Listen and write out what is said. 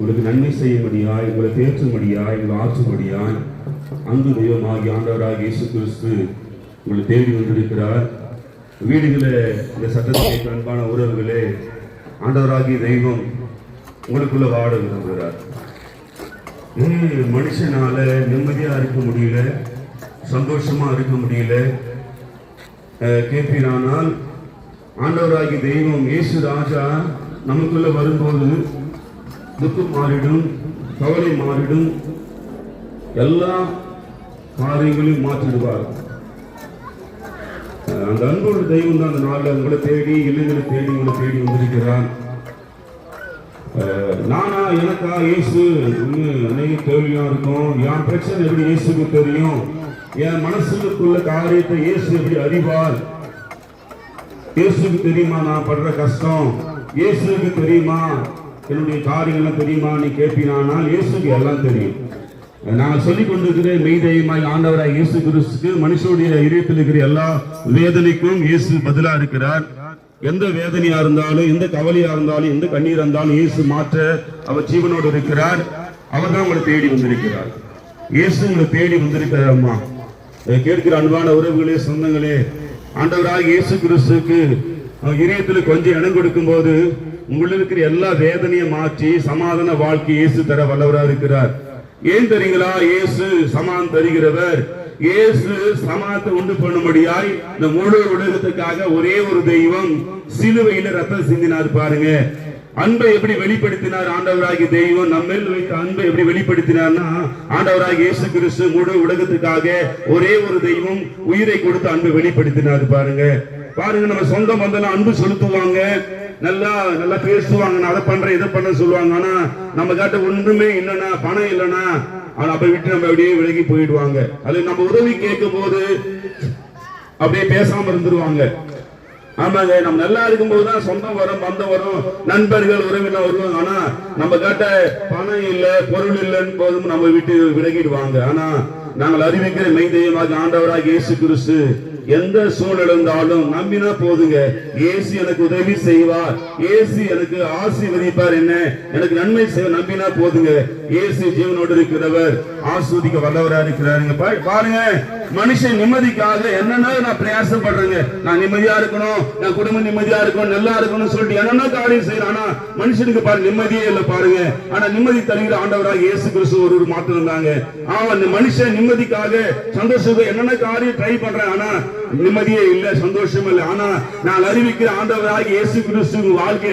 உங்களுக்கு நன்மை செய்யும்படியாய், உங்களை தேற்றும்படியாய், உங்களை ஆற்றும்படியாய் அன்பு தெய்வமாகி ஆண்டவராக இயேசு கிறிஸ்து உங்களை தேடி வந்திருக்கிறார். வீடுகளே, இந்த சட்டத்தை அன்பான உறவுகளே, ஆண்டவராகிய தெய்வம் உங்களுக்குள்ள வாழ விரும்புகிறார். மனுஷனால நிம்மதியா இருக்க முடியல, சந்தோஷமா இருக்க முடியல கேட்பீரானால், ஆண்டவராகிய தெய்வம் இயேசு ராஜா நமக்குள்ள வரும்போது துக்கம் மாறிடும், கவலை மாறிடும், எல்லா காரியங்களையும் மாற்றிடுவார். அந்த அன்போடு தெய்வம் தான் அந்த நாளில் உங்களை தேடி, இல்லங்களை தேடி உங்களை தேடி வந்திருக்கிறார். நானா எனக்கா இயேசு அநேக கேள்வியா இருக்கும். என் பிரச்சனை எப்படி இயேசுக்கு தெரியும்? என் மனசுக்குள்ள காரியத்தை இயேசு எப்படி அறிவார்? இயேசுக்கு தெரியுமா நான் படுற கஷ்டம்? இயேசுக்கு தெரியுமா என்னுடைய காரியங்கள்லாம் தெரியுமா நீ கேட்பினானால், இயேசுக்கு எல்லாம் தெரியும். நான் சொல்லிக் கொண்டிருக்கிற மெய்தெய்வமாய் ஆண்டவராய் இயேசு கிறிஸ்துக்கு மனுஷனுடைய இதயத்தில் இருக்கிற எல்லா வேதனைக்கும் இயேசு பதிலா இருக்கிறார். எந்த வேதனையா இருந்தாலும், எந்த கவலையா இருந்தாலும், எந்த கண்ணீர் இருந்தாலும் இயேசு மாற்ற அவர் ஜீவனோடு இருக்கிறார். அவர் தான் உங்களை தேடி வந்திருக்கிறார். இயேசு உங்களை தேடி வந்திருக்கிறார். அம்மா கேட்கிற அன்பான உறவுகளே, சொந்தங்களே, ஆண்டவராக இயேசு கிறிஸ்துக்கு இதயத்தில் கொஞ்சம் இடம் கொடுக்கும் போது உங்களுக்கு இருக்கிற எல்லா வேதனையும் மாற்றி சமாதான வாழ்க்கை இயேசு தர வல்லவராக இருக்கிறார். ஏன் தெரியுங்களா? இயேசு சமாதானம் தருகிறவர். இயேசு சமாதானத்தை உண்டு பண்ணும்படியாய் இந்த முழு உலகத்துக்காக ஒரே ஒரு தெய்வம் சிலுவையில ரத்தம் சிந்தினார். பாருங்க, அன்பை எப்படி வெளிப்படுத்தினார் ஆண்டவராகிய தெய்வம். நம்மேல் வைத்த அன்பை எப்படி வெளிப்படுத்தினார்னா, ஆண்டவராகிய இயேசு கிறிஸ்து முழு உலகத்துக்காக ஒரே ஒரு தெய்வம் உயிரை கொடுத்து அன்பை வெளிப்படுத்தினார். பாருங்க பாருங்க, நம்ம சொந்த பந்தம் அன்பு செலுத்துவாங்க, நல்லா நல்லா பேசுவாங்க, நான் அதை பண்றேன் இதை பண்ண சொல்லுவாங்க. ஆனா நம்ம கிட்ட ஒன்றுமே இல்லைன்னா, பணம் இல்லைன்னா அப்ப விட்டு நம்ம அப்படியே விலகி போயிடுவாங்க. அது நம்ம உதவி கேட்கும் போது அப்படியே பேசாம இருந்துருவாங்க. ஆமாங்க, நம்ம நல்லா இருக்கும் போதுதான் சொந்தம் வரும், பந்தம் வரும், நண்பர்கள் உறவினர் வருவாங்க. ஆனா நம்ம கிட்ட பணம் இல்ல, பொருள் இல்லைன்னு போதும் நம்ம விட்டு விலகிடுவாங்க. ஆனா நாங்கள் அறிவிக்கிற மெய் தெய்வமாக ஆண்டவராக இயேசு கிறிஸ்து எந்த சூழ்நிலை இருந்தாலும் நம்பினா போதுங்க, இயேசு எனக்கு உதவி செய்வார், இயேசு எனக்கு ஆசீர்வதிப்பார், என்ன எனக்கு நன்மை செய்ய நம்பினா போதுங்க. இயேசு ஜீவனோடு இருக்கிறவர், ஆஸ்வதிக்க வல்லவராக இருக்கிறாருங்க. பாருங்க, மனுஷன் நிம்மதிக்காக என்னன்னா நான் பிரயாசம் பண்றேங்க, நான் நிம்மதியா இருக்கணும், நான் குடும்பம் நிம்மதியா இருக்கணும், நல்லா இருக்கணும்னு சொல்லிட்டு என்னென்ன காரியம் செய்யலாம். ஆனா மனுஷனுக்கு பாரு நிம்மதியே இல்லை. பாருங்க, ஆனா நிம்மதி தருகிற ஆண்டவராக இயேசு கிறிஸ்து ஒரு மாற்றம் இருந்தாங்க. அந்த மனுஷன் நிம்மதிக்காக சந்தோஷம் என்னென்ன காரியம் ட்ரை பண்றேன், ஆனா நிம்மதியே இல்லை, சந்தோஷம் இல்லை. ஆனா நான் அறிவிக்கிற ஆண்டவராக இயேசு கிறிஸ்து வாழ்க்கை